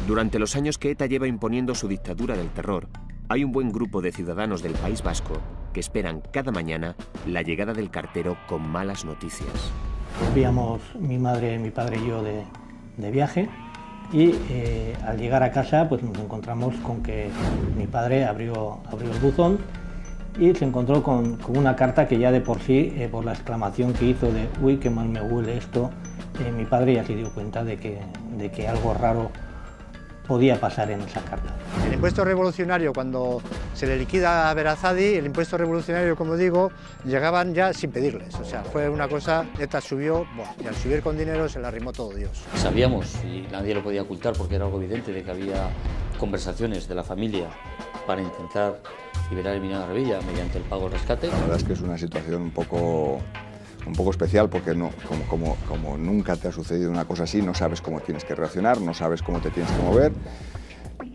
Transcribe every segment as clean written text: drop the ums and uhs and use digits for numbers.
Durante los años que ETA lleva imponiendo su dictadura del terror, hay un buen grupo de ciudadanos del País Vasco que esperan cada mañana la llegada del cartero con malas noticias. Volvíamos mi madre, mi padre y yo de viaje y al llegar a casa pues nos encontramos con que mi padre abrió el buzón y se encontró con una carta que ya de por sí, por la exclamación que hizo de «Uy, qué mal me huele esto», mi padre ya se dio cuenta de que algo raro podía pasar en esa carta. El impuesto revolucionario, cuando se le liquida a Berazadi, el impuesto revolucionario, como digo, llegaban ya sin pedirles. O sea, fue una cosa, ETA subió, bueno, y al subir con dinero se le arrimó todo Dios. Sabíamos, y nadie lo podía ocultar porque era algo evidente, de que había conversaciones de la familia para intentar liberar el minero de Revilla mediante el pago del rescate. La verdad es que es una situación un poco especial porque no, como nunca te ha sucedido una cosa así, no sabes cómo tienes que reaccionar, no sabes cómo te tienes que mover,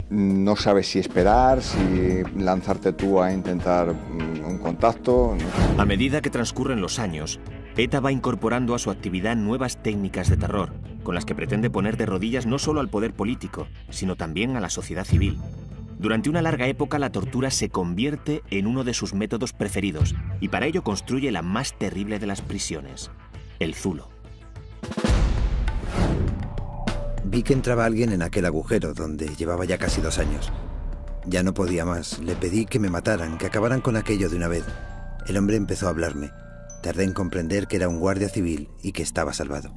no sabes si esperar, si lanzarte tú a intentar un contacto. A medida que transcurren los años, ETA va incorporando a su actividad nuevas técnicas de terror, con las que pretende poner de rodillas no solo al poder político, sino también a la sociedad civil. Durante una larga época la tortura se convierte en uno de sus métodos preferidos y para ello construye la más terrible de las prisiones, el zulo. Vi que entraba alguien en aquel agujero donde llevaba ya casi 2 años. Ya no podía más, le pedí que me mataran, que acabaran con aquello de una vez. El hombre empezó a hablarme. Tardé en comprender que era un guardia civil y que estaba salvado.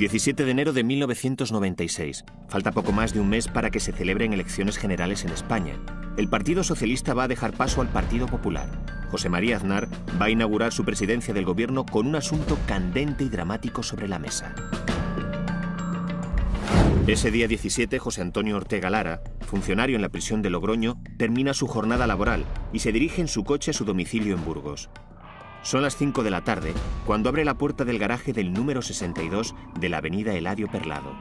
...17 de enero de 1996. Falta poco más de un mes para que se celebren elecciones generales en España. El Partido Socialista va a dejar paso al Partido Popular. José María Aznar va a inaugurar su presidencia del gobierno con un asunto candente y dramático sobre la mesa. Ese día 17, José Antonio Ortega Lara, funcionario en la prisión de Logroño, termina su jornada laboral y se dirige en su coche a su domicilio en Burgos. Son las 5 de la tarde cuando abre la puerta del garaje del número 62 de la avenida Eladio Perlado.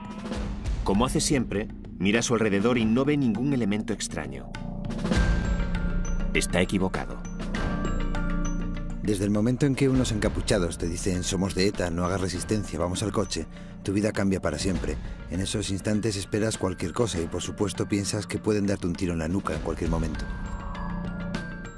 Como hace siempre, mira a su alrededor y no ve ningún elemento extraño. Está equivocado. Desde el momento en que unos encapuchados te dicen «somos de ETA, no hagas resistencia, vamos al coche», tu vida cambia para siempre. En esos instantes esperas cualquier cosa y por supuesto piensas que pueden darte un tiro en la nuca en cualquier momento.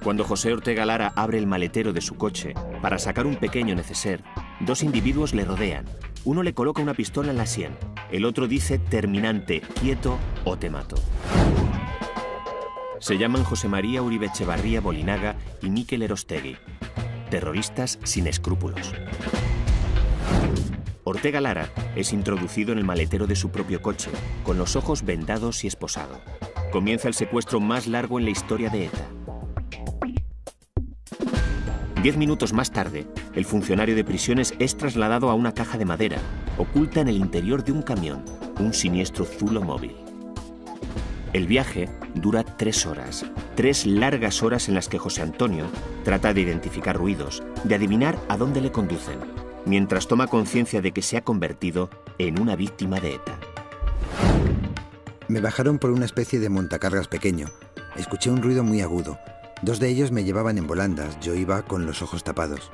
Cuando José Ortega Lara abre el maletero de su coche para sacar un pequeño neceser, 2 individuos le rodean. Uno le coloca una pistola en la sien, el otro dice terminante, quieto o te mato. Se llaman José María Uribe Echevarría Bolinaga y Mikel Erostegui, terroristas sin escrúpulos. Ortega Lara es introducido en el maletero de su propio coche, con los ojos vendados y esposado. Comienza el secuestro más largo en la historia de ETA. 10 minutos más tarde, el funcionario de prisiones es trasladado a una caja de madera, oculta en el interior de un camión, un siniestro zulo móvil. El viaje dura 3 horas, 3 largas horas en las que José Antonio trata de identificar ruidos, de adivinar a dónde le conducen, mientras toma conciencia de que se ha convertido en una víctima de ETA. Me bajaron por una especie de montacargas pequeño. Escuché un ruido muy agudo. 2 de ellos me llevaban en volandas, yo iba con los ojos tapados.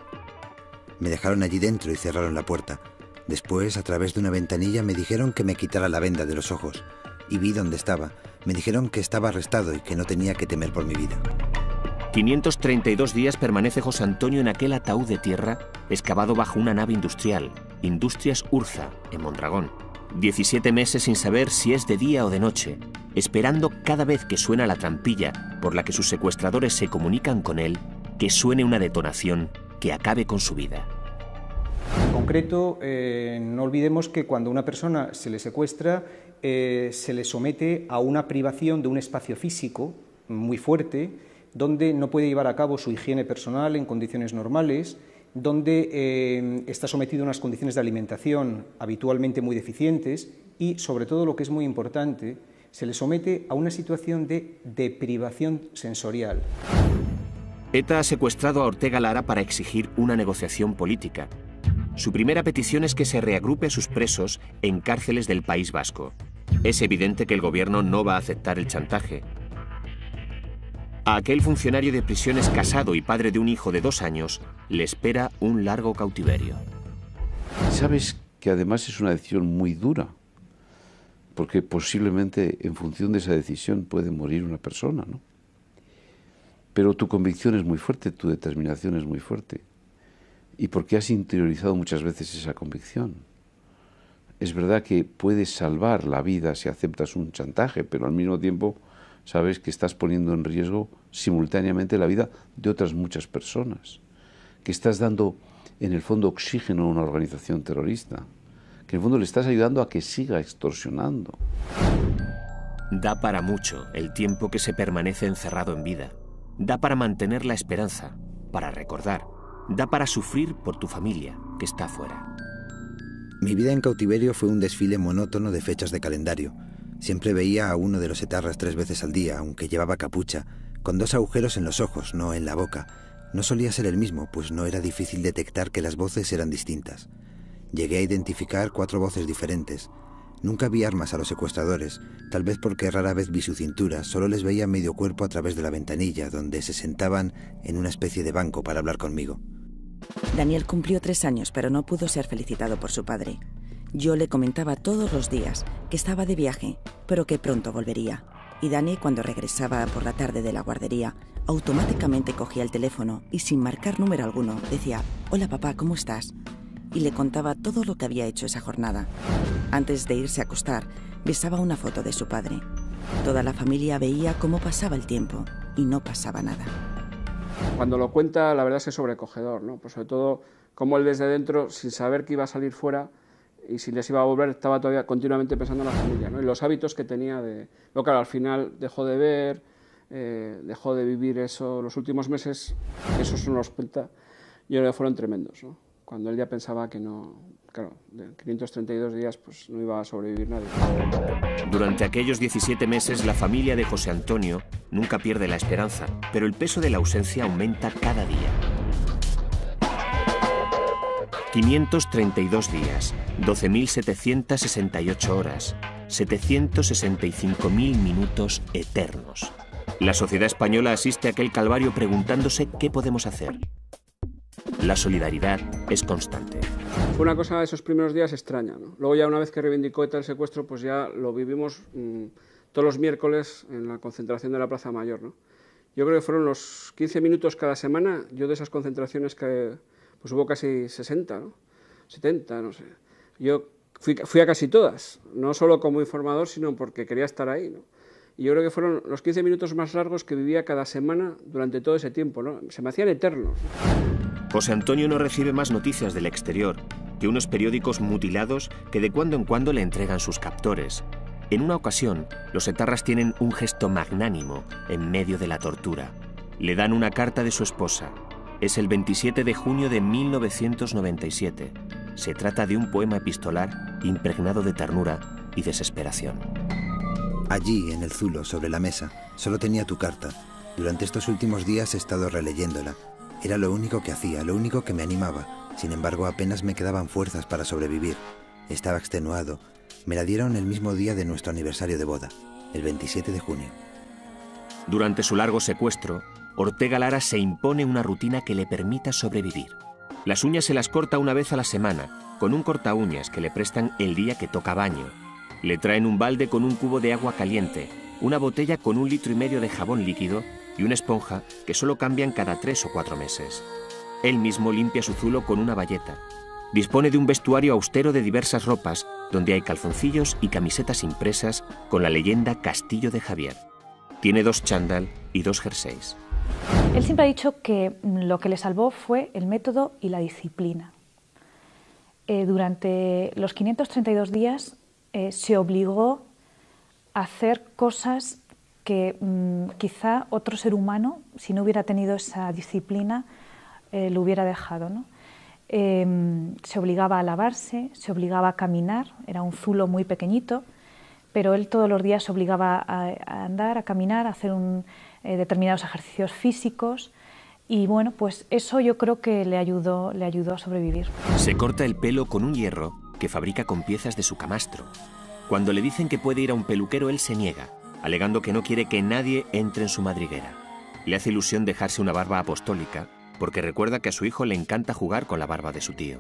Me dejaron allí dentro y cerraron la puerta. Después, a través de una ventanilla, me dijeron que me quitara la venda de los ojos. Y vi dónde estaba. Me dijeron que estaba arrestado y que no tenía que temer por mi vida. 532 días permanece José Antonio en aquel ataúd de tierra excavado bajo una nave industrial, Industrias Urza, en Mondragón. 17 meses sin saber si es de día o de noche, esperando cada vez que suena la trampilla por la que sus secuestradores se comunican con él, que suene una detonación que acabe con su vida. En concreto, no olvidemos que cuando a una persona se le secuestra, se le somete a una privación de un espacio físico muy fuerte, donde no puede llevar a cabo su higiene personal en condiciones normales, donde está sometido a unas condiciones de alimentación habitualmente muy deficientes y, sobre todo, lo que es muy importante, se le somete a una situación de deprivación sensorial. ETA ha secuestrado a Ortega Lara para exigir una negociación política. Su primera petición es que se reagrupe a sus presos en cárceles del País Vasco. Es evidente que el gobierno no va a aceptar el chantaje. A aquel funcionario de prisiones casado y padre de un hijo de 2 años le espera un largo cautiverio. Sabes que además es una decisión muy dura, porque posiblemente en función de esa decisión puede morir una persona, ¿no? Pero tu convicción es muy fuerte, tu determinación es muy fuerte. Y porque has interiorizado muchas veces esa convicción. Es verdad que puedes salvar la vida si aceptas un chantaje, pero al mismo tiempo sabes que estás poniendo en riesgo simultáneamente la vida de otras muchas personas, que estás dando en el fondo oxígeno a una organización terrorista, que en el fondo le estás ayudando a que siga extorsionando. Da para mucho el tiempo que se permanece encerrado en vida. Da para mantener la esperanza, para recordar. Da para sufrir por tu familia, que está afuera. Mi vida en cautiverio fue un desfile monótono de fechas de calendario. Siempre veía a uno de los etarras 3 veces al día, aunque llevaba capucha, con 2 agujeros en los ojos, no en la boca. No solía ser el mismo, pues no era difícil detectar que las voces eran distintas. Llegué a identificar 4 voces diferentes. Nunca vi armas a los secuestradores, tal vez porque rara vez vi su cintura, solo les veía medio cuerpo a través de la ventanilla, donde se sentaban en una especie de banco para hablar conmigo. Daniel cumplió 3 años, pero no pudo ser felicitado por su padre. Yo le comentaba todos los días que estaba de viaje, pero que pronto volvería. Y Dani, cuando regresaba por la tarde de la guardería, automáticamente cogía el teléfono y sin marcar número alguno decía: «Hola papá, ¿cómo estás?». Y le contaba todo lo que había hecho esa jornada. Antes de irse a acostar, besaba una foto de su padre. Toda la familia veía cómo pasaba el tiempo y no pasaba nada. Cuando lo cuenta, la verdad es que es sobrecogedor, ¿no? Pues sobre todo, cómo él desde dentro, sin saber que iba a salir fuera y si les iba a volver, estaba todavía continuamente pensando en la familia, ¿no? Y los hábitos que tenía de... Luego, claro, al final dejó de ver, dejó de vivir eso. Los últimos meses, eso se nos cuenta, yo creo que fueron tremendos, ¿no? Cuando él ya pensaba que no... Claro, de 532 días pues no iba a sobrevivir nadie. Durante aquellos 17 meses, la familia de José Antonio nunca pierde la esperanza, pero el peso de la ausencia aumenta cada día. 532 días, 12.768 horas, 765.000 minutos eternos. La sociedad española asiste a aquel calvario preguntándose qué podemos hacer. La solidaridad es constante. Fue una cosa de esos primeros días extraña, ¿no? Luego ya una vez que reivindicó ETA el secuestro, pues ya lo vivimos todos los miércoles en la concentración de la Plaza Mayor, ¿no? Yo creo que fueron los 15 minutos cada semana, yo de esas concentraciones que pues hubo casi 60, ¿no? 70, no sé. Yo fui a casi todas, no solo como informador, sino porque quería estar ahí, ¿no? Y yo creo que fueron los 15 minutos más largos que vivía cada semana durante todo ese tiempo, ¿no? Se me hacían eternos. José Antonio no recibe más noticias del exterior que unos periódicos mutilados que de cuando en cuando le entregan sus captores. En una ocasión, los etarras tienen un gesto magnánimo en medio de la tortura. Le dan una carta de su esposa. Es el 27 de junio de 1997. Se trata de un poema epistolar impregnado de ternura y desesperación. Allí, en el zulo, sobre la mesa, solo tenía tu carta. Durante estos últimos días he estado releyéndola. Era lo único que hacía, lo único que me animaba. Sin embargo, apenas me quedaban fuerzas para sobrevivir. Estaba extenuado. Me la dieron el mismo día de nuestro aniversario de boda, el 27 de junio. Durante su largo secuestro, Ortega Lara se impone una rutina que le permita sobrevivir. Las uñas se las corta una vez a la semana, con un cortaúñas que le prestan el día que toca baño. Le traen un balde con un cubo de agua caliente, una botella con 1,5 litros de jabón líquido y una esponja que solo cambian cada 3 o 4 meses. Él mismo limpia su zulo con una bayeta. Dispone de un vestuario austero de diversas ropas, donde hay calzoncillos y camisetas impresas con la leyenda Castillo de Javier. Tiene 2 chándal y 2 jerseys. Él siempre ha dicho que lo que le salvó fue el método y la disciplina. Durante los 532 días se obligó a hacer cosas que quizá otro ser humano, si no hubiera tenido esa disciplina, lo hubiera dejado, ¿no? Se obligaba a lavarse, se obligaba a caminar, era un zulo muy pequeñito, pero él todos los días se obligaba a andar, a caminar, a hacer determinados ejercicios físicos, y bueno, pues eso yo creo que le ayudó a sobrevivir. Se corta el pelo con un hierro que fabrica con piezas de su camastro. Cuando le dicen que puede ir a un peluquero, él se niega, alegando que no quiere que nadie entre en su madriguera. Le hace ilusión dejarse una barba apostólica, porque recuerda que a su hijo le encanta jugar con la barba de su tío.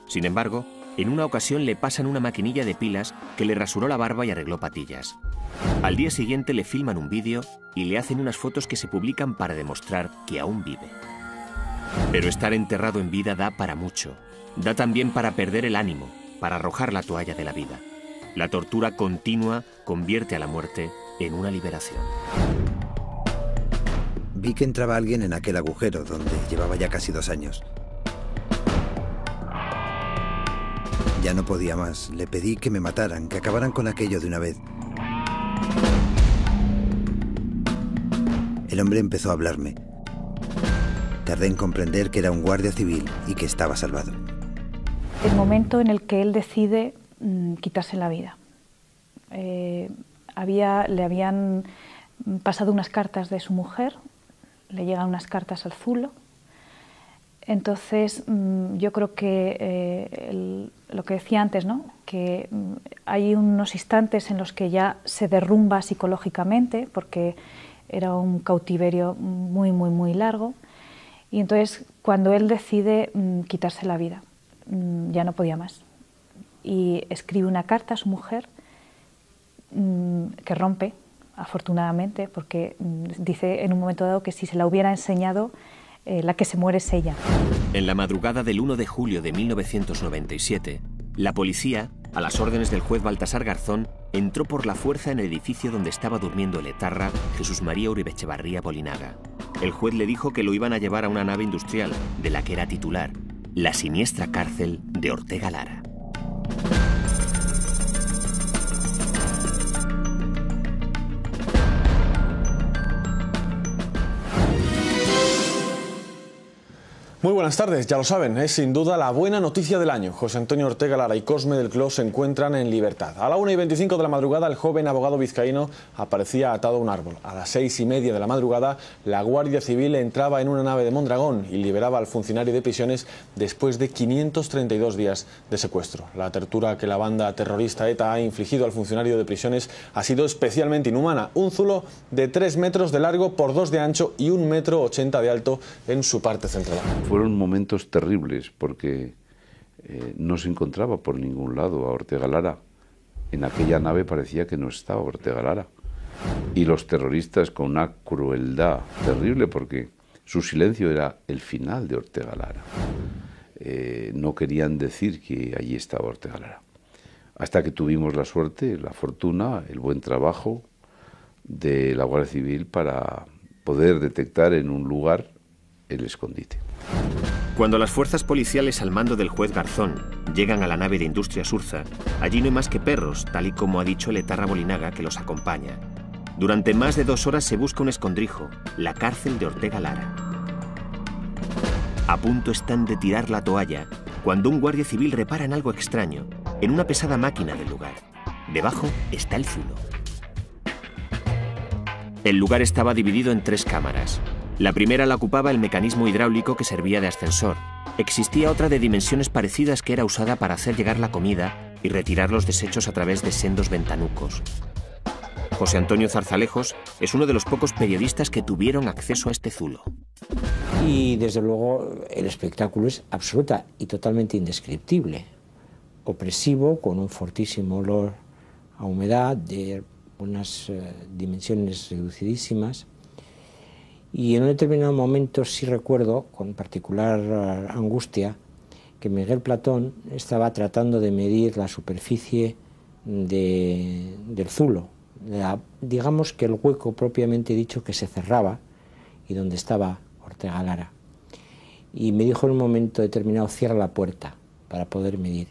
Sin embargo, en una ocasión le pasan una maquinilla de pilas que le rasuró la barba y arregló patillas. Al día siguiente le filman un vídeo y le hacen unas fotos que se publican para demostrar que aún vive. Pero estar enterrado en vida da para mucho. Da también para perder el ánimo, para arrojar la toalla de la vida. La tortura continua convierte a la muerte en una liberación. Vi que entraba alguien en aquel agujero donde llevaba ya casi 2 años. Ya no podía más. Le pedí que me mataran, que acabaran con aquello de una vez. El hombre empezó a hablarme. Tardé en comprender que era un guardia civil y que estaba salvado. El momento en el que él decide quitarse la vida. Le habían pasado unas cartas de su mujer, le llegan unas cartas al zulo. Entonces yo creo que lo que decía antes, ¿no? Que hay unos instantes en los que ya se derrumba psicológicamente, porque era un cautiverio muy, muy, muy largo, y entonces cuando él decide quitarse la vida, ya no podía más, y escribe una carta a su mujer que rompe, afortunadamente, porque dice en un momento dado que si se la hubiera enseñado, la que se muere es ella. En la madrugada del 1 de julio de 1997, la policía, a las órdenes del juez Baltasar Garzón, entró por la fuerza en el edificio donde estaba durmiendo el etarra Jesús María Uribe Etxebarria Bolinaga. El juez le dijo que lo iban a llevar a una nave industrial, de la que era titular, la siniestra cárcel de Ortega Lara. Muy buenas tardes, ya lo saben, es sin duda la buena noticia del año. José Antonio Ortega Lara y Cosme del Clos se encuentran en libertad. A la 1:25 de la madrugada, el joven abogado vizcaíno aparecía atado a un árbol. A las 6:30 de la madrugada, la Guardia Civil entraba en una nave de Mondragón y liberaba al funcionario de prisiones después de 532 días de secuestro. La tortura que la banda terrorista ETA ha infligido al funcionario de prisiones ha sido especialmente inhumana. Un zulo de 3 metros de largo por 2 de ancho y 1,80 m de alto en su parte central. Fueron momentos terribles porque no se encontraba por ningún lado a Ortega Lara. En aquella nave parecía que no estaba Ortega Lara. Y los terroristas, con una crueldad terrible, porque su silencio era el final de Ortega Lara, no querían decir que allí estaba Ortega Lara. Hasta que tuvimos la suerte, la fortuna, el buen trabajo de la Guardia Civil para poder detectar en un lugar el escondite. Cuando las fuerzas policiales al mando del juez Garzón llegan a la nave de Industria Surza, allí no hay más que perros, tal y como ha dicho el etarra Bolinaga que los acompaña. Durante más de 2 horas se busca un escondrijo, la cárcel de Ortega Lara. A punto están de tirar la toalla cuando un guardia civil repara en algo extraño, en una pesada máquina del lugar. Debajo está el zulo. El lugar estaba dividido en 3 cámaras. La primera la ocupaba el mecanismo hidráulico que servía de ascensor. Existía otra de dimensiones parecidas que era usada para hacer llegar la comida y retirar los desechos a través de sendos ventanucos. José Antonio Zarzalejos es uno de los pocos periodistas que tuvieron acceso a este zulo. Y desde luego el espectáculo es absoluta y totalmente indescriptible. Opresivo, con un fortísimo olor a humedad, de unas dimensiones reducidísimas. Y en un determinado momento sí recuerdo, con particular angustia, que Miguel Platón estaba tratando de medir la superficie del zulo. Digamos que el hueco propiamente dicho que se cerraba y donde estaba Ortega Lara. Y me dijo en un momento determinado, cierra la puerta para poder medir.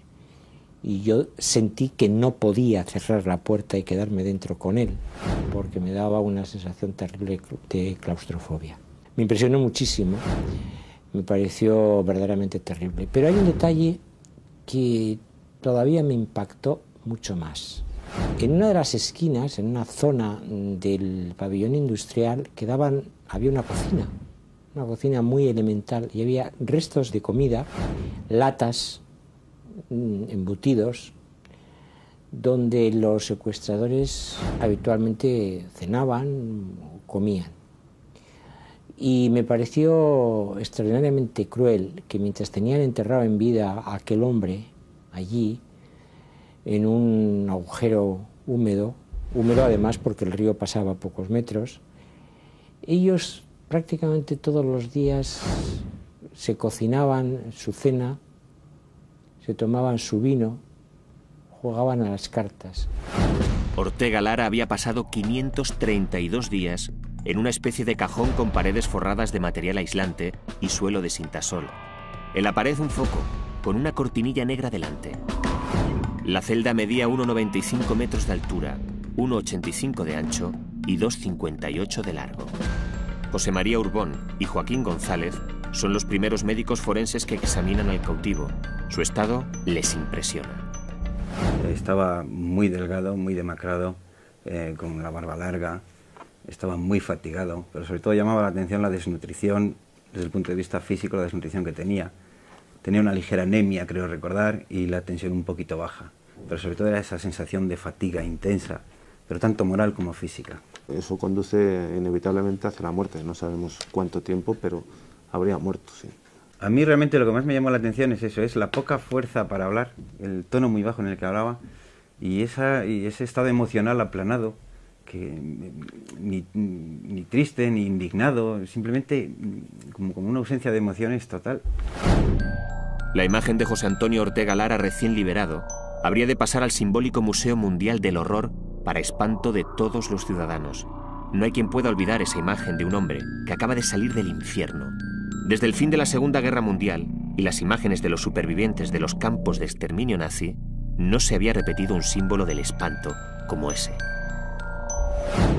Y yo sentí que no podía cerrar la puerta y quedarme dentro con él, porque me daba una sensación terrible de claustrofobia. Me impresionó muchísimo, me pareció verdaderamente terrible. Pero hay un detalle que todavía me impactó mucho más. En una de las esquinas, en una zona del pabellón industrial, había una cocina muy elemental, y había restos de comida, latas, embutidos, donde los secuestradores habitualmente cenaban o comían. Y me pareció extraordinariamente cruel que mientras tenían enterrado en vida a aquel hombre allí, en un agujero húmedo además porque el río pasaba a pocos metros, ellos prácticamente todos los días se cocinaban su cena, se tomaban su vino, jugaban a las cartas. Ortega Lara había pasado 532 días en una especie de cajón con paredes forradas de material aislante y suelo de cintasol. En la pared un foco, con una cortinilla negra delante. La celda medía 1,95 metros de altura, 1,85 de ancho y 2,58 de largo. José María Urbón y Joaquín González son los primeros médicos forenses que examinan al cautivo. Su estado les impresiona. Estaba muy delgado, muy demacrado, con la barba larga, estaba muy fatigado, pero sobre todo llamaba la atención la desnutrición, desde el punto de vista físico, la desnutrición que tenía. Tenía una ligera anemia, creo recordar, y la tensión un poquito baja, pero sobre todo era esa sensación de fatiga intensa, pero tanto moral como física. Eso conduce inevitablemente hacia la muerte, no sabemos cuánto tiempo, pero habría muerto, sí. A mí realmente lo que más me llamó la atención es eso, es la poca fuerza para hablar, el tono muy bajo en el que hablaba y ese estado emocional aplanado, que ni triste ni indignado, simplemente como una ausencia de emociones total. La imagen de José Antonio Ortega Lara recién liberado habría de pasar al simbólico Museo Mundial del Horror para espanto de todos los ciudadanos. No hay quien pueda olvidar esa imagen de un hombre que acaba de salir del infierno. Desde el fin de la Segunda Guerra Mundial y las imágenes de los supervivientes de los campos de exterminio nazi, no se había repetido un símbolo del espanto como ese.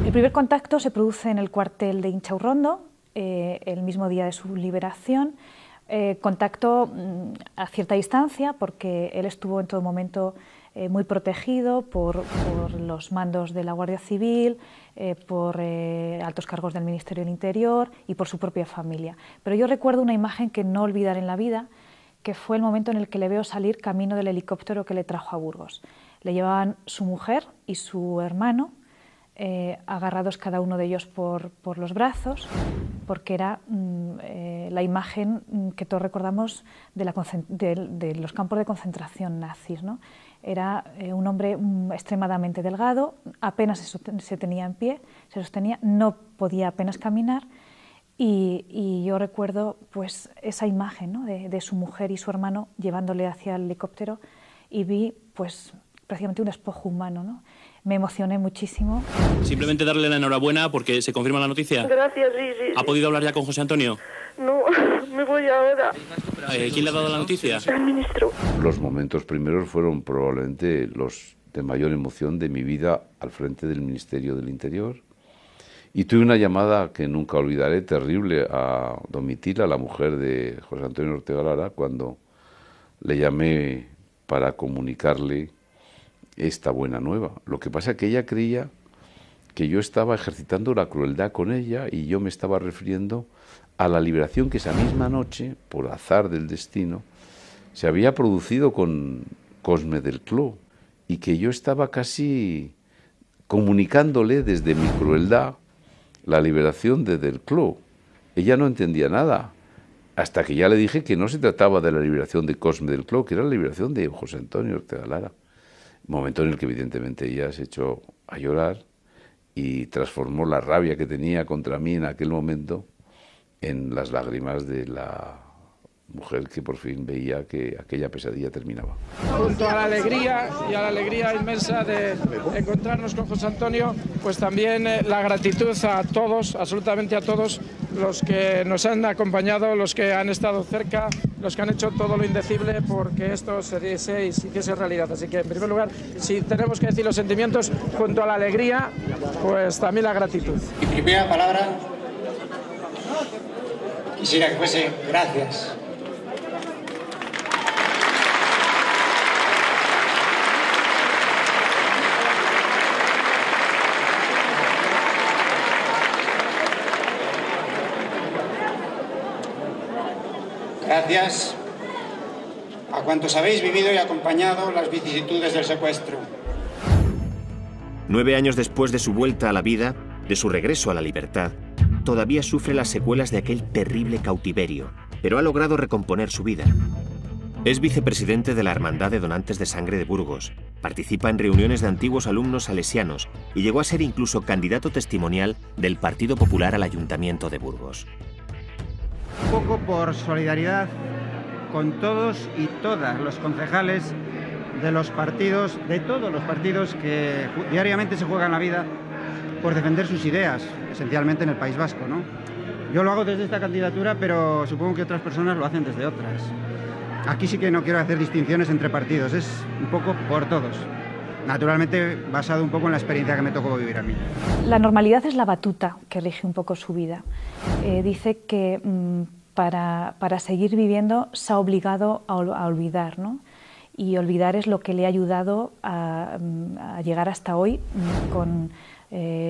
El primer contacto se produce en el cuartel de Inchaurrondo, el mismo día de su liberación. Contacto a cierta distancia, porque él estuvo en todo momento muy protegido por los mandos de la Guardia Civil, por altos cargos del Ministerio del Interior y por su propia familia. Pero yo recuerdo una imagen que no olvidaré en la vida, que fue el momento en el que le veo salir camino del helicóptero que le trajo a Burgos. Le llevaban su mujer y su hermano, agarrados cada uno de ellos por los brazos, porque era la imagen que todos recordamos de los campos de concentración nazis, ¿no? Era un hombre extremadamente delgado, apenas se tenía en pie, se sostenía, no podía apenas caminar, y yo recuerdo pues esa imagen, ¿no?, de su mujer y su hermano llevándole hacia el helicóptero, y vi pues prácticamente un despojo humano, ¿no? Me emocioné muchísimo. Simplemente darle la enhorabuena porque se confirma la noticia. Gracias, sí. ¿Ha podido hablar ya con José Antonio? No, me voy ahora. ¿Quién le ha dado la noticia? El ministro. Los momentos primeros fueron probablemente los de mayor emoción de mi vida al frente del Ministerio del Interior. Y tuve una llamada que nunca olvidaré, terrible, a Domitila, la mujer de José Antonio Ortega Lara, cuando le llamé para comunicarle esta buena nueva. Lo que pasa es que ella creía que yo estaba ejercitando la crueldad con ella y yo me estaba refiriendo a la liberación que esa misma noche, por azar del destino, se había producido con Cosme del Cló, y que yo estaba casi comunicándole desde mi crueldad la liberación de Del Cló. Ella no entendía nada, hasta que ya le dije que no se trataba de la liberación de Cosme del Cló, que era la liberación de José Antonio Ortega Lara. Momento en el que evidentemente ella se echó a llorar y transformó la rabia que tenía contra mí en aquel momento en las lágrimas de la mujer que por fin veía que aquella pesadilla terminaba. Junto a la alegría y a la alegría inmensa de encontrarnos con José Antonio, pues también la gratitud a todos, absolutamente a todos los que nos han acompañado, los que han estado cerca, los que han hecho todo lo indecible porque esto se hiciese realidad. Así que, en primer lugar, si tenemos que decir los sentimientos junto a la alegría, pues también la gratitud. Mi primera palabra quisiera que fuese gracias. Gracias a cuantos habéis vivido y acompañado las vicisitudes del secuestro. 9 años después de su vuelta a la vida, de su regreso a la libertad, todavía sufre las secuelas de aquel terrible cautiverio, pero ha logrado recomponer su vida. Es vicepresidente de la Hermandad de Donantes de Sangre de Burgos, participa en reuniones de antiguos alumnos salesianos y llegó a ser incluso candidato testimonial del Partido Popular al Ayuntamiento de Burgos. Un poco por solidaridad con todos y todas los concejales de los partidos, de todos los partidos que diariamente se juegan la vida por defender sus ideas, esencialmente en el País Vasco, ¿no? Yo lo hago desde esta candidatura, pero supongo que otras personas lo hacen desde otras. Aquí sí que no quiero hacer distinciones entre partidos, es un poco por todos. Naturalmente basado un poco en la experiencia que me tocó vivir a mí. La normalidad es la batuta que rige un poco su vida. Dice que para seguir viviendo se ha obligado a olvidar, ¿no? Y olvidar es lo que le ha ayudado a llegar hasta hoy con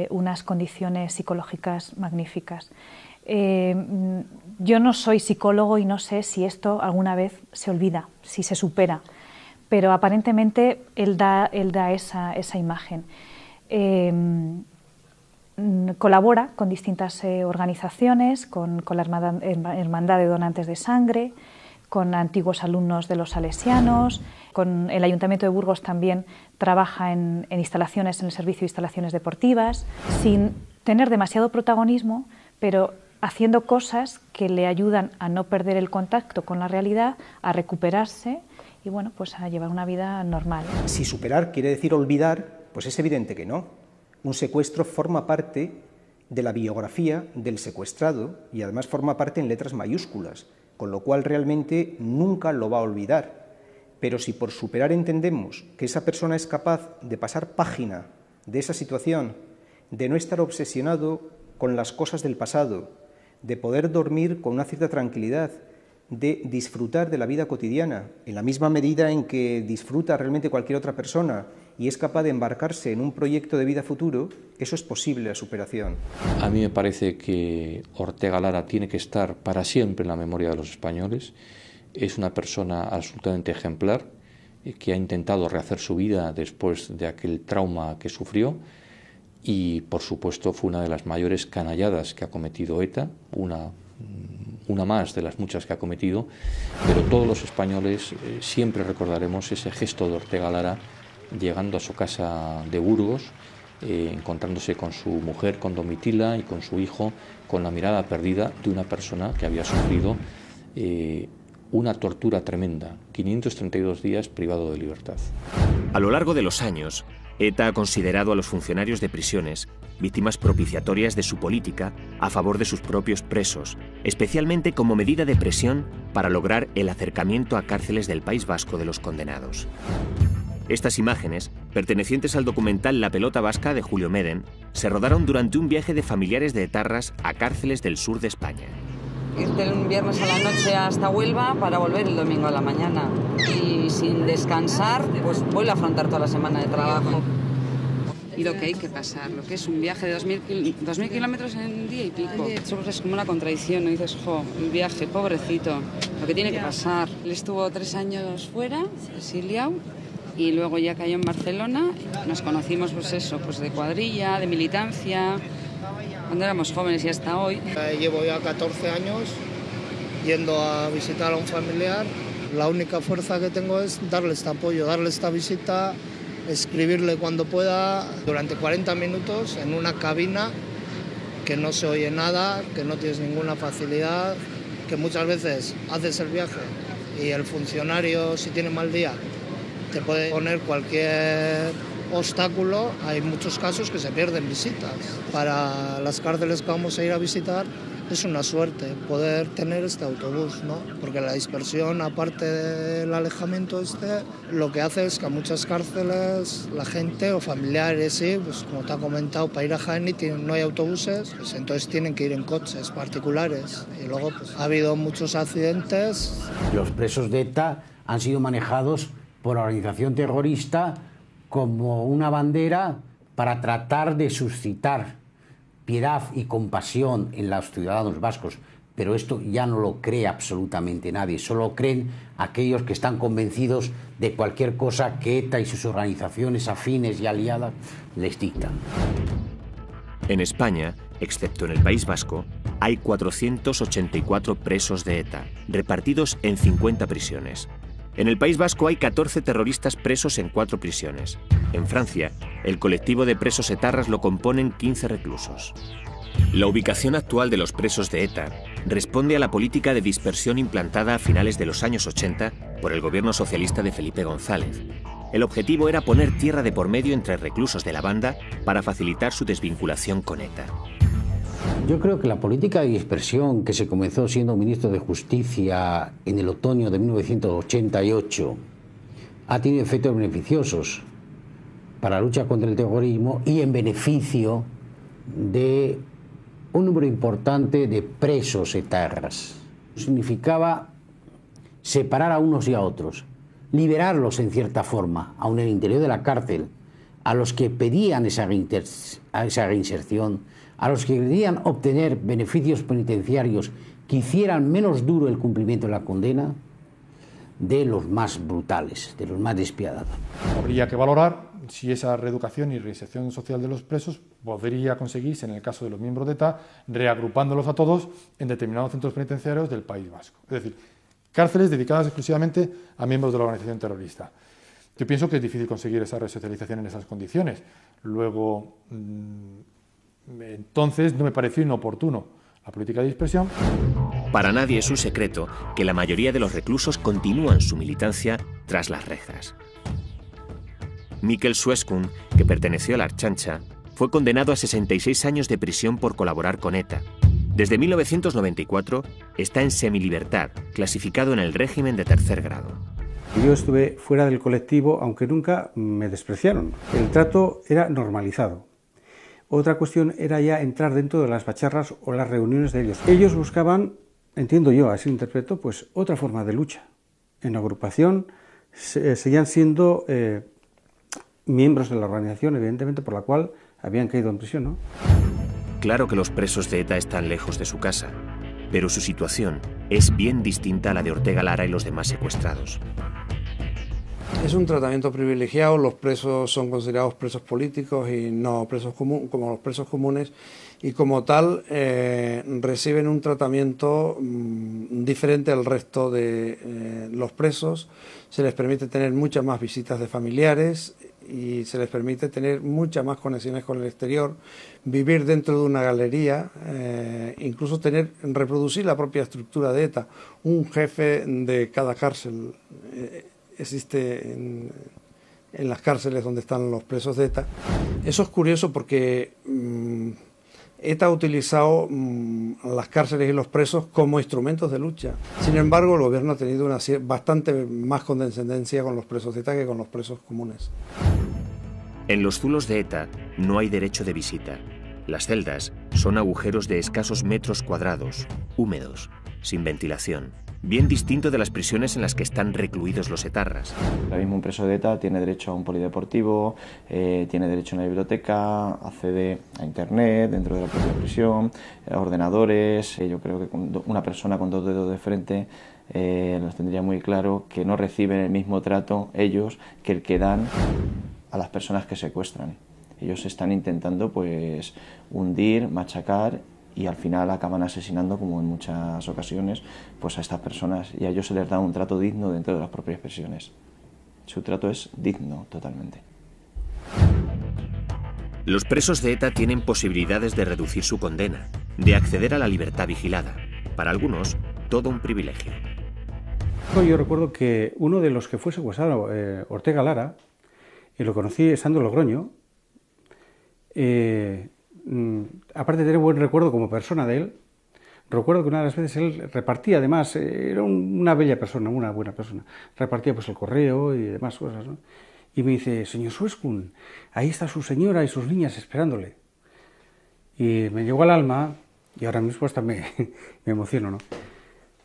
unas condiciones psicológicas magníficas. Yo no soy psicólogo y no sé si esto alguna vez se olvida, si se supera, pero aparentemente él da esa imagen. Colabora con distintas organizaciones, con la Hermandad de Donantes de Sangre, con antiguos alumnos de los salesianos, con el Ayuntamiento de Burgos también trabaja en instalaciones, en el servicio de instalaciones deportivas, sin tener demasiado protagonismo, pero haciendo cosas que le ayudan a no perder el contacto con la realidad, a recuperarse y bueno, pues a llevar una vida normal. Si superar quiere decir olvidar, pues es evidente que no. Un secuestro forma parte de la biografía del secuestrado y además forma parte en letras mayúsculas, con lo cual realmente nunca lo va a olvidar. Pero si por superar entendemos que esa persona es capaz de pasar página de esa situación, de no estar obsesionado con las cosas del pasado, de poder dormir con una cierta tranquilidad, de disfrutar de la vida cotidiana, en la misma medida en que disfruta realmente cualquier otra persona y es capaz de embarcarse en un proyecto de vida futuro, eso es posible, la superación. A mí me parece que Ortega Lara tiene que estar para siempre en la memoria de los españoles. Es una persona absolutamente ejemplar que ha intentado rehacer su vida después de aquel trauma que sufrió y, por supuesto, fue una de las mayores canalladas que ha cometido ETA, una más de las muchas que ha cometido, pero todos los españoles siempre recordaremos ese gesto de Ortega Lara llegando a su casa de Burgos, encontrándose con su mujer, con Domitila y con su hijo, con la mirada perdida de una persona que había sufrido una tortura tremenda, 532 días privado de libertad. A lo largo de los años, ETA ha considerado a los funcionarios de prisiones víctimas propiciatorias de su política a favor de sus propios presos, especialmente como medida de presión para lograr el acercamiento a cárceles del País Vasco de los condenados. Estas imágenes, pertenecientes al documental La pelota vasca de Julio Meden, se rodaron durante un viaje de familiares de etarras a cárceles del sur de España. Ir del viernes a la noche hasta Huelva para volver el domingo a la mañana. Y sin descansar, pues vuelvo a afrontar toda la semana de trabajo. Y lo que hay que pasar, lo que es un viaje de 2.000 kilómetros en día y pico. Eso es como una contradicción, ¿no? Dices, jo, el viaje, pobrecito, lo que tiene que pasar. Él estuvo 3 años fuera, exiliado, y luego ya cayó en Barcelona. Nos conocimos, pues eso, pues de cuadrilla, de militancia, cuando éramos jóvenes y hasta hoy. Llevo ya 14 años yendo a visitar a un familiar. La única fuerza que tengo es darle este apoyo, darle esta visita, escribirle cuando pueda durante 40 minutos en una cabina que no se oye nada, que no tienes ninguna facilidad, que muchas veces haces el viaje y el funcionario, si tiene mal día, te puede poner cualquier obstáculo. Hay muchos casos que se pierden visitas. Para las cárceles que vamos a ir a visitar es una suerte poder tener este autobús, ¿no? Porque la dispersión, aparte del alejamiento lo que hace es que a muchas cárceles la gente o familiares, sí, pues como te ha comentado, para ir a Jaén no hay autobuses, pues entonces tienen que ir en coches particulares. Y luego pues, ha habido muchos accidentes. Los presos de ETA han sido manejados por la organización terrorista como una bandera para tratar de suscitar piedad y compasión en los ciudadanos vascos, pero esto ya no lo cree absolutamente nadie, solo creen aquellos que están convencidos de cualquier cosa que ETA y sus organizaciones afines y aliadas les dictan. En España, excepto en el País Vasco, hay 484 presos de ETA, repartidos en 50 prisiones. En el País Vasco hay 14 terroristas presos en 4 prisiones. En Francia, el colectivo de presos etarras lo componen 15 reclusos. La ubicación actual de los presos de ETA responde a la política de dispersión implantada a finales de los años 80 por el gobierno socialista de Felipe González. El objetivo era poner tierra de por medio entre reclusos de la banda para facilitar su desvinculación con ETA. Yo creo que la política de dispersión que se comenzó siendo ministro de Justicia en el otoño de 1988 ha tenido efectos beneficiosos para la lucha contra el terrorismo y en beneficio de un número importante de presos etarras. Significaba separar a unos y a otros, liberarlos en cierta forma, aun en el interior de la cárcel, a los que pedían esa reinserción, a los que querían obtener beneficios penitenciarios que hicieran menos duro el cumplimiento de la condena, de los más brutales, de los más despiadados. Habría que valorar si esa reeducación y reinserción social de los presos podría conseguirse, en el caso de los miembros de ETA, reagrupándolos a todos en determinados centros penitenciarios del País Vasco. Es decir, cárceles dedicadas exclusivamente a miembros de la organización terrorista. Yo pienso que es difícil conseguir esa resocialización en esas condiciones. Luego, entonces no me pareció inoportuno la política de dispersión. Para nadie es un secreto que la mayoría de los reclusos continúan su militancia tras las rejas. Mikel Sueskun, que perteneció a la Archancha, fue condenado a 66 años de prisión por colaborar con ETA. Desde 1994 está en semilibertad, clasificado en el régimen de tercer grado. Yo estuve fuera del colectivo, aunque nunca me despreciaron. El trato era normalizado. Otra cuestión era ya entrar dentro de las bacharras o las reuniones de ellos. Ellos buscaban, entiendo yo, así interpreto, pues otra forma de lucha. En la agrupación seguían siendo miembros de la organización, evidentemente, por la cual habían caído en prisión, ¿no? Claro que los presos de ETA están lejos de su casa, pero su situación es bien distinta a la de Ortega Lara y los demás secuestrados. Es un tratamiento privilegiado, los presos son considerados presos políticos y no presos como los presos comunes, y como tal reciben un tratamiento diferente al resto de los presos. Se les permite tener muchas más visitas de familiares y se les permite tener muchas más conexiones con el exterior, vivir dentro de una galería, incluso reproducir la propia estructura de ETA. Un jefe de cada cárcel existe en las cárceles donde están los presos de ETA. Eso es curioso porque ETA ha utilizado las cárceles y los presos como instrumentos de lucha. Sin embargo, el gobierno ha tenido bastante más condescendencia con los presos de ETA que con los presos comunes. En los zulos de ETA no hay derecho de visita. Las celdas son agujeros de escasos metros cuadrados, húmedos, sin ventilación. Bien distinto de las prisiones en las que están recluidos los etarras. Ahora mismo un preso de ETA tiene derecho a un polideportivo, tiene derecho a una biblioteca, accede a internet dentro de la propia prisión, a ordenadores. Yo creo que una persona con 2 dedos de frente los tendría muy claro que no reciben el mismo trato ellos que el que dan a las personas que secuestran. Ellos están intentando pues hundir, machacar, y al final acaban asesinando, como en muchas ocasiones, pues a estas personas, y a ellos se les da un trato digno dentro de las propias prisiones. Su trato es digno totalmente. Los presos de ETA tienen posibilidades de reducir su condena, de acceder a la libertad vigilada. Para algunos, todo un privilegio. Yo recuerdo que uno de los que fue secuestrado, Ortega Lara, y lo conocí estando en Logroño, aparte de tener buen recuerdo como persona de él, Recuerdo que una de las veces él repartía, además, era una bella persona, una buena persona, repartía pues el correo y demás cosas, ¿no? Y me dice, señor Suescun, ahí está su señora y sus niñas esperándole. Y me llegó al alma, y ahora mismo hasta me emociono, ¿no?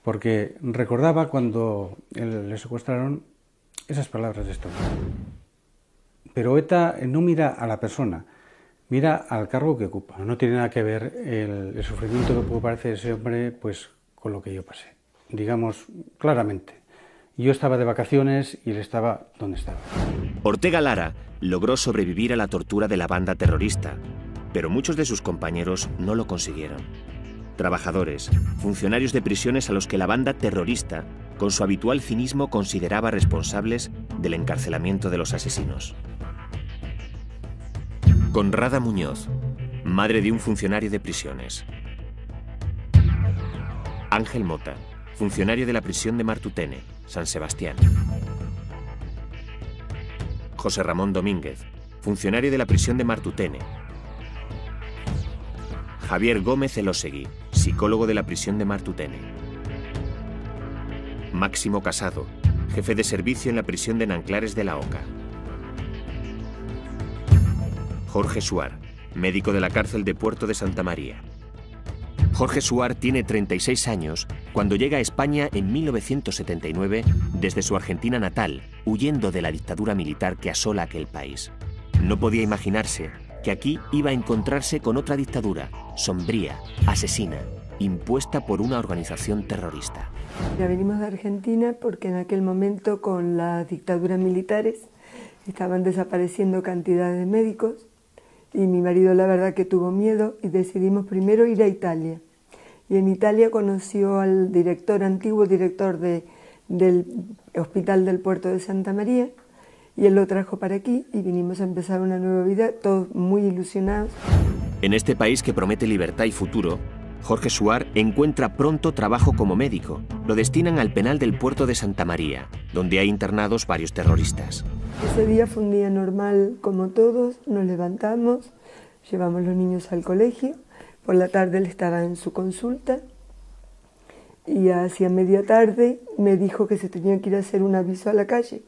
Porque recordaba cuando le secuestraron esas palabras de esto. Pero ETA no mira a la persona, mira al cargo que ocupa. No tiene nada que ver el sufrimiento que pudo parecer ese hombre pues, con lo que yo pasé. Digamos claramente, yo estaba de vacaciones y él estaba donde estaba. Ortega Lara logró sobrevivir a la tortura de la banda terrorista, pero muchos de sus compañeros no lo consiguieron. Trabajadores, funcionarios de prisiones a los que la banda terrorista, con su habitual cinismo, consideraba responsables del encarcelamiento de los asesinos. Conrada Muñoz, madre de un funcionario de prisiones. Ángel Mota, funcionario de la prisión de Martutene, San Sebastián. José Ramón Domínguez, funcionario de la prisión de Martutene. Javier Gómez Elósegui, psicólogo de la prisión de Martutene. Máximo Casado, jefe de servicio en la prisión de Nanclares de la Oca. Jorge Suar, médico de la cárcel de Puerto de Santa María. Jorge Suar tiene 36 años cuando llega a España en 1979 desde su Argentina natal, huyendo de la dictadura militar que asola aquel país. No podía imaginarse que aquí iba a encontrarse con otra dictadura, sombría, asesina, impuesta por una organización terrorista. Ya venimos de Argentina porque en aquel momento con las dictaduras militares estaban desapareciendo cantidades de médicos y mi marido la verdad que tuvo miedo y decidimos primero ir a Italia. Y en Italia conoció al director, antiguo director del Hospital del Puerto de Santa María, y él lo trajo para aquí y vinimos a empezar una nueva vida, todos muy ilusionados. En este país que promete libertad y futuro, Jorge Suar encuentra pronto trabajo como médico. Lo destinan al penal del Puerto de Santa María, donde hay internados varios terroristas. Ese día fue un día normal como todos, nos levantamos, llevamos los niños al colegio, por la tarde él estaba en su consulta y hacia media tarde me dijo que se tenía que ir a hacer un aviso a la calle.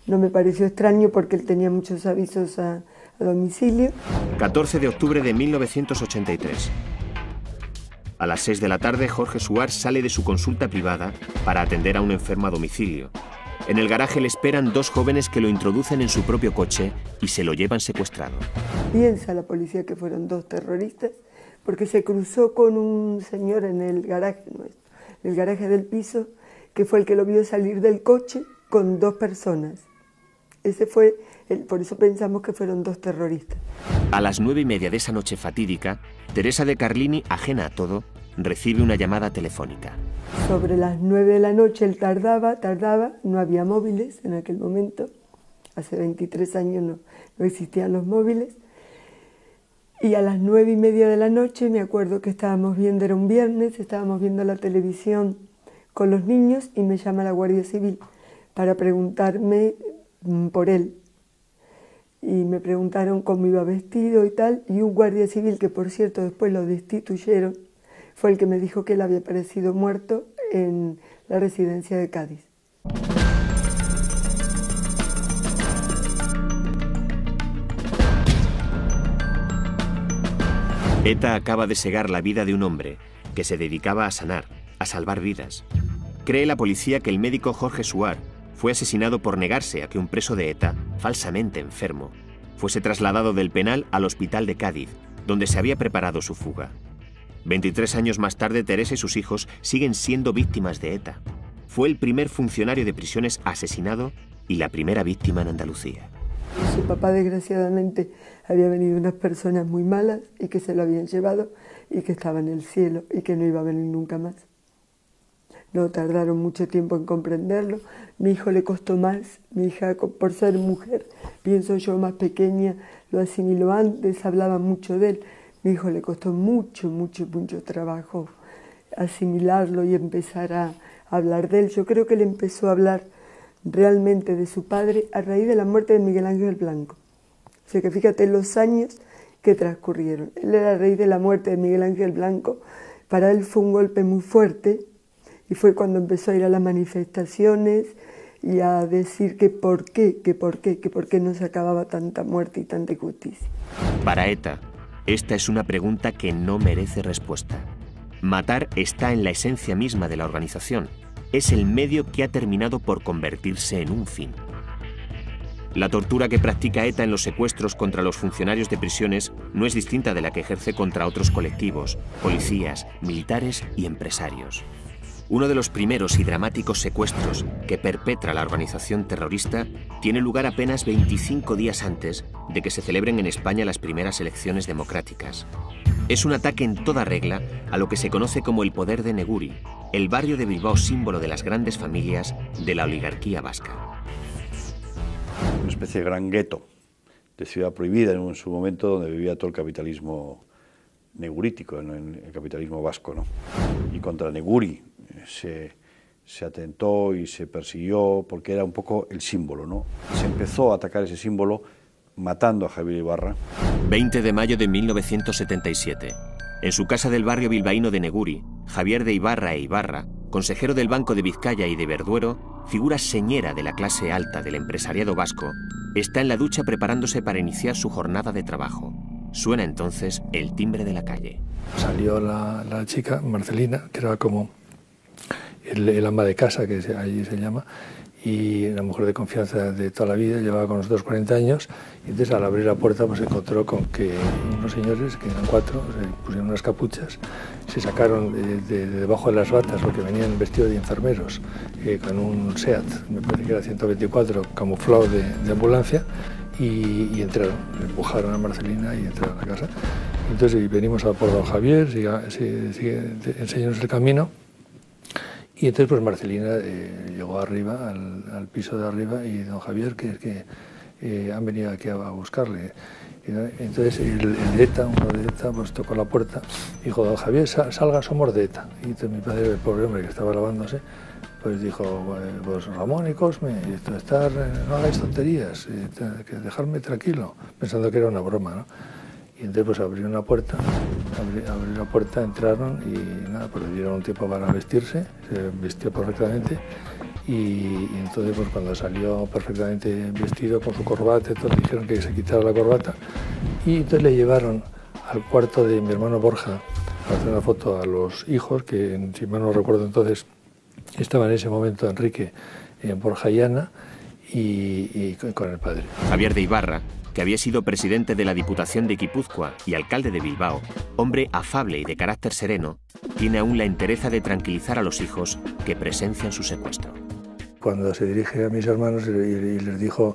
No me pareció extraño porque él tenía muchos avisos a domicilio. 14 de octubre de 1983. A las 6 de la tarde, Jorge Suar sale de su consulta privada para atender a un enfermo a domicilio. En el garaje le esperan dos jóvenes que lo introducen en su propio coche y se lo llevan secuestrado. Piensa la policía que fueron dos terroristas porque se cruzó con un señor en el garaje nuestro, el garaje del piso, que fue el que lo vio salir del coche con dos personas. Ese fue por eso pensamos que fueron dos terroristas. A las 9:30 de esa noche fatídica, Teresa de Carlini, ajena a todo, recibe una llamada telefónica. Sobre las 9 de la noche él tardaba, no había móviles en aquel momento, hace 23 años no existían los móviles, y a las 9:30 de la noche me acuerdo que estábamos viendo, era un viernes, estábamos viendo la televisión con los niños y me llama la Guardia Civil para preguntarme por él. Y me preguntaron cómo iba vestido y tal, y un guardia civil, que por cierto después lo destituyeron, fue el que me dijo que él había aparecido muerto en la residencia de Cádiz. ETA acaba de segar la vida de un hombre que se dedicaba a sanar, a salvar vidas. Cree la policía que el médico Jorge Suar fue asesinado por negarse a que un preso de ETA, falsamente enfermo, fuese trasladado del penal al hospital de Cádiz, donde se había preparado su fuga. 23 años más tarde, Teresa y sus hijos siguen siendo víctimas de ETA. Fue el primer funcionario de prisiones asesinado y la primera víctima en Andalucía. Su papá, desgraciadamente, había venido unas personas muy malas y que se lo habían llevado y que estaba en el cielo y que no iba a venir nunca más. No tardaron mucho tiempo en comprenderlo. Mi hijo le costó más. Mi hija, por ser mujer, pienso yo, más pequeña, lo asimiló antes, hablaba mucho de él. Mi hijo le costó mucho trabajo asimilarlo y empezar a hablar de él. Yo creo que él empezó a hablar realmente de su padre a raíz de la muerte de Miguel Ángel Blanco. O sea que fíjate los años que transcurrieron. Él era a raíz de la muerte de Miguel Ángel Blanco, Para él fue un golpe muy fuerte y fue cuando empezó a ir a las manifestaciones y a decir que por qué no se acababa tanta muerte y tanta injusticia. Para ETA, esta es una pregunta que no merece respuesta. Matar está en la esencia misma de la organización. Es el medio que ha terminado por convertirse en un fin. La tortura que practica ETA en los secuestros contra los funcionarios de prisiones no es distinta de la que ejerce contra otros colectivos, policías, militares y empresarios. Uno de los primeros y dramáticos secuestros que perpetra la organización terrorista tiene lugar apenas 25 días antes de que se celebren en España las primeras elecciones democráticas. Es un ataque en toda regla a lo que se conoce como el poder de Neguri, el barrio de Bilbao símbolo de las grandes familias de la oligarquía vasca. Una especie de gran gueto de ciudad prohibida en su momento, donde vivía todo el capitalismo negurítico, el capitalismo vasco, ¿no? Y contra Neguri se atentó y se persiguió porque era un poco el símbolo, ¿no? Se empezó a atacar ese símbolo matando a Javier Ibarra. 20 de mayo de 1977. En su casa del barrio bilbaíno de Neguri, Javier de Ibarra e Ibarra, consejero del Banco de Vizcaya y de Verduero, figura señera de la clase alta del empresariado vasco, está en la ducha preparándose para iniciar su jornada de trabajo. Suena entonces el timbre de la calle. Salió la chica, Marcelina, que era como el ama de casa, que allí se llama, y una mujer de confianza de toda la vida, llevaba con nosotros 40 años, y entonces al abrir la puerta pues se encontró con que unos señores, que eran 4, se pusieron unas capuchas, se sacaron de debajo de las batas, porque venían vestidos de enfermeros, con un SEAT, me parece que era 124, camuflado de ambulancia, y entraron, empujaron a Marcelina y entraron a la casa. Entonces venimos a por don Javier, enséñanos el camino. Y entonces pues Marcelina llegó arriba, al piso de arriba, y don Javier, que han venido aquí a buscarle. Entonces el de ETA, uno de ETA, pues tocó la puerta y dijo, don Javier, salga, somos de ETA. Y entonces mi padre, el pobre hombre que estaba lavándose, pues dijo, pues Ramón y Cosme, no hagáis tonterías, que dejarme tranquilo, pensando que era una broma, ¿no? Y entonces pues abrió la puerta, entraron y nada, pues le dieron un tiempo para vestirse, se vistió perfectamente y entonces pues cuando salió perfectamente vestido con su corbata, entonces le dijeron que se quitara la corbata y entonces le llevaron al cuarto de mi hermano Borja a hacer una foto a los hijos, que si mal no recuerdo entonces estaban en ese momento Enrique, Borja y Ana y con el padre. Javier de Ibarra, que había sido presidente de la Diputación de Guipúzcoa y alcalde de Bilbao, hombre afable y de carácter sereno, tiene aún la entereza de tranquilizar a los hijos que presencian su secuestro. Cuando se dirige a mis hermanos y les dijo,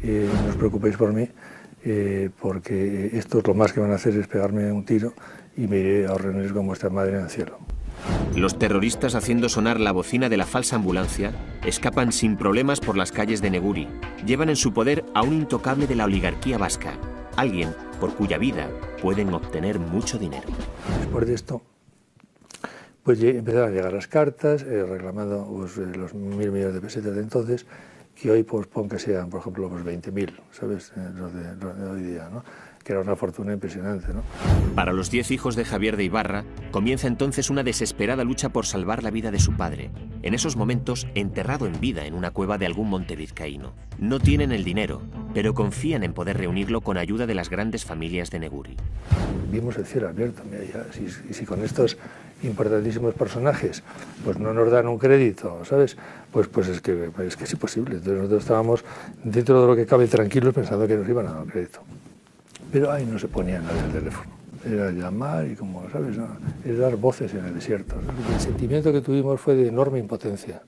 no os preocupéis por mí, porque esto es lo más que van a hacer es pegarme un tiro y me iré a reunir con vuestra madre en el cielo. Los terroristas, haciendo sonar la bocina de la falsa ambulancia, escapan sin problemas por las calles de Neguri. Llevan en su poder a un intocable de la oligarquía vasca, alguien por cuya vida pueden obtener mucho dinero. Después de esto, pues empezaron a llegar las cartas reclamando pues, los 1.000 millones de pesetas de entonces, que hoy pues pon que sean, por ejemplo, pues 20.000, ¿sabes? Los de hoy día, ¿no? Que era una fortuna impresionante, ¿no? Para los 10 hijos de Javier de Ibarra, comienza entonces una desesperada lucha por salvar la vida de su padre, en esos momentos enterrado en vida en una cueva de algún monte vizcaíno. No tienen el dinero, pero confían en poder reunirlo con ayuda de las grandes familias de Neguri. Vimos el cielo abierto, mira, ya, si con estos importantísimos personajes pues no nos dan un crédito, ¿sabes? Pues es que es imposible. Entonces nosotros estábamos dentro de lo que cabe tranquilos pensando que nos iban a dar un crédito. Pero ahí no se ponía nadie al teléfono. Era llamar y, como sabes, ¿no? Es dar voces en el desierto, ¿no? El sentimiento que tuvimos fue de enorme impotencia.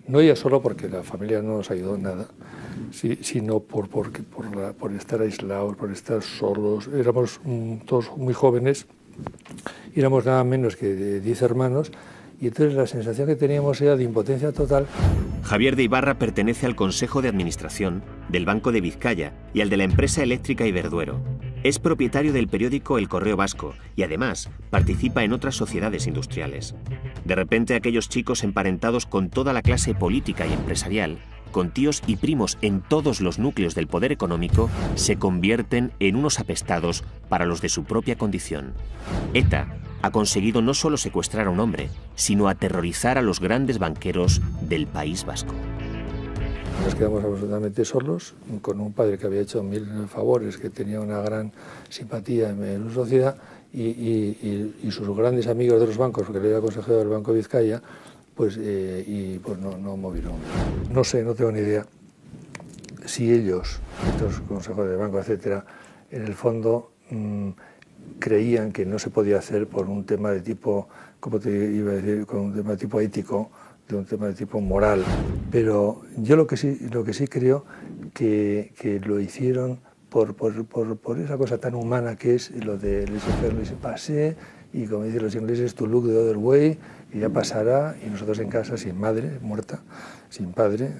No ya solo porque la familia no nos ayudó en nada, sino por estar aislados, por estar solos. Éramos todos muy jóvenes, éramos nada menos que 10 hermanos, y entonces la sensación que teníamos era de impotencia total. Javier de Ibarra pertenece al Consejo de Administración del Banco de Vizcaya y al de la empresa eléctrica Iberduero. Es propietario del periódico El Correo Vasco y además participa en otras sociedades industriales. De repente aquellos chicos emparentados con toda la clase política y empresarial con tíos y primos en todos los núcleos del poder económico, se convierten en unos apestados para los de su propia condición. ETA ha conseguido no solo secuestrar a un hombre, sino aterrorizar a los grandes banqueros del País Vasco. Nos quedamos absolutamente solos, con un padre que había hecho 1000 favores, que tenía una gran simpatía en la sociedad, y sus grandes amigos de los bancos, porque le era consejero del Banco de Vizcaya, pues no movieron. No sé, no tengo ni idea si ellos, estos consejos del banco, etcétera, en el fondo creían que no se podía hacer por un tema de tipo, como te iba a decir, con un tema de tipo ético, de un tema de tipo moral. Pero yo lo que sí creo que lo hicieron por esa cosa tan humana que es lo de laissez-faire, laissez-passer, y como dicen los ingleses, to look the other way, y ya pasará, y nosotros en casa sin madre, muerta, sin padre,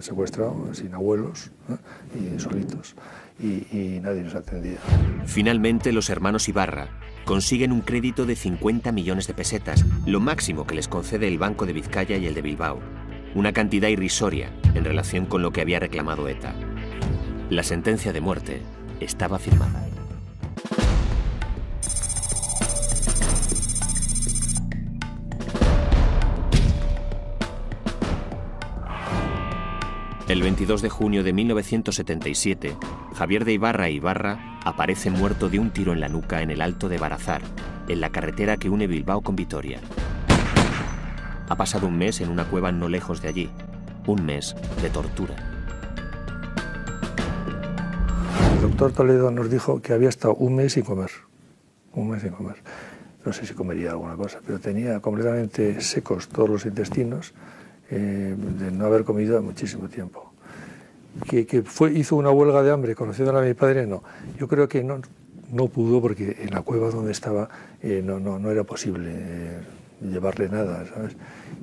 secuestrado, sin abuelos, ¿no? Y solitos, y nadie nos atendía. Finalmente, los hermanos Ibarra consiguen un crédito de 50 millones de pesetas, lo máximo que les concede el Banco de Vizcaya y el de Bilbao, una cantidad irrisoria en relación con lo que había reclamado ETA. La sentencia de muerte estaba firmada. El 22 de junio de 1977, Javier de Ibarra e Ibarra aparece muerto de un tiro en la nuca en el Alto de Barazar, en la carretera que une Bilbao con Vitoria. Ha pasado un mes en una cueva no lejos de allí, un mes de tortura. El doctor Toledo nos dijo que había estado un mes sin comer, No sé si comería alguna cosa, pero tenía completamente secos todos los intestinos, de no haber comido muchísimo tiempo. Hizo una huelga de hambre, conociéndola a mi padre, no. Yo creo que no pudo, porque en la cueva donde estaba no era posible llevarle nada, ¿sabes?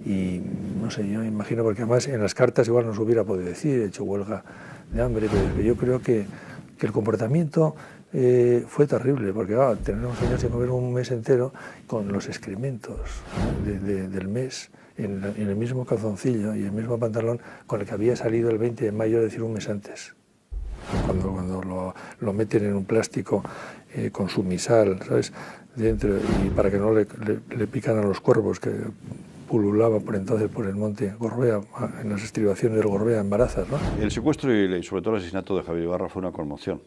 Y no sé, yo me imagino, porque además en las cartas igual nos hubiera podido decir, he hecho huelga de hambre, pero yo creo que el comportamiento fue terrible, porque tener a un señor sin comer un mes entero, con los excrementos del mes, en el mismo calzoncillo y el mismo pantalón con el que había salido el 20 de mayo, es decir, un mes antes. Cuando lo meten en un plástico con su misal, ¿sabes?, dentro, y para que no le picaran los cuervos que pululaban por entonces por el monte Gorbea, en las estribaciones del Gorbea, en Barazas, ¿no? El secuestro y sobre todo el asesinato de Javier Ibarra fue una conmoción.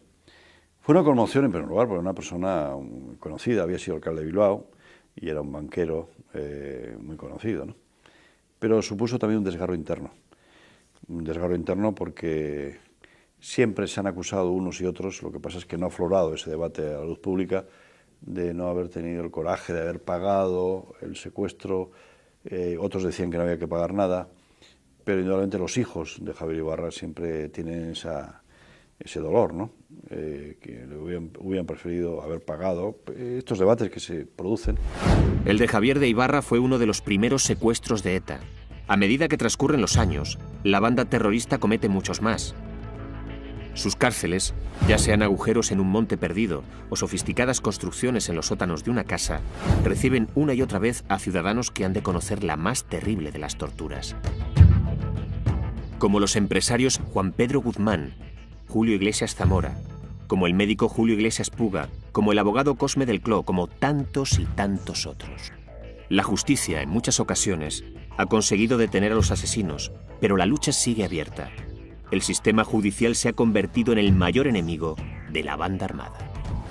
Fue una conmoción en primer lugar porque una persona conocida, había sido alcalde de Bilbao y era un banquero muy conocido, ¿no? Pero supuso también un desgarro interno porque siempre se han acusado unos y otros, lo que pasa es que no ha aflorado ese debate a la luz pública, de no haber tenido el coraje de haber pagado el secuestro. Otros decían que no había que pagar nada, pero indudablemente los hijos de Javier Ibarra siempre tienen ese dolor, ¿no? Que hubieran preferido haber pagado. Estos debates que se producen. El de Javier de Ibarra fue uno de los primeros secuestros de ETA. A medida que transcurren los años, la banda terrorista comete muchos más. Sus cárceles, ya sean agujeros en un monte perdido o sofisticadas construcciones en los sótanos de una casa, reciben una y otra vez a ciudadanos que han de conocer la más terrible de las torturas. Como los empresarios Juan Pedro Guzmán, Julio Iglesias Zamora, como el médico Julio Iglesias Puga, como el abogado Cosme del Cló, como tantos y tantos otros. La justicia, en muchas ocasiones, ha conseguido detener a los asesinos, pero la lucha sigue abierta. El sistema judicial se ha convertido en el mayor enemigo de la banda armada.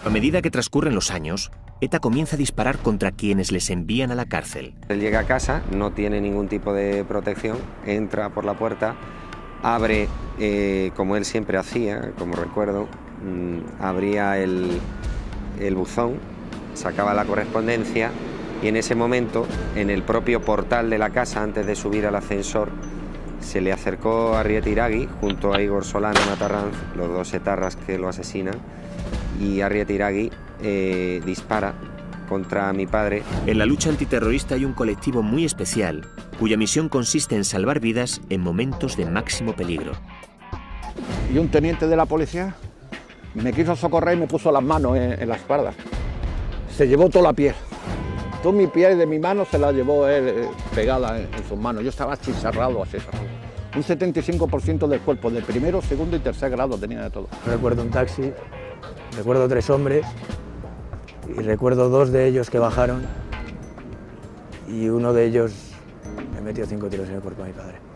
A medida que transcurren los años, ETA comienza a disparar contra quienes les envían a la cárcel. Él llega a casa, no tiene ningún tipo de protección, entra por la puerta, abre, como él siempre hacía, como recuerdo, abría el buzón, sacaba la correspondencia y en ese momento, en el propio portal de la casa, antes de subir al ascensor, se le acercó a Arrieta Iragui junto a Igor Solana Matarranz, los dos etarras que lo asesinan, y Arrieta Iragui dispara contra mi padre. En la lucha antiterrorista hay un colectivo muy especial, cuya misión consiste en salvar vidas en momentos de máximo peligro. Y un teniente de la policía me quiso socorrer y me puso las manos en la espalda. Se llevó toda la piel. Toda mi piel de mi mano se la llevó él pegada en sus manos. Yo estaba achicharrado así. Un 75% del cuerpo, de primero, segundo y tercer grado, tenía de todo. Recuerdo un taxi, recuerdo 3 hombres y recuerdo 2 de ellos que bajaron y uno de ellos me metió 5 tiros en el cuerpo a mi padre.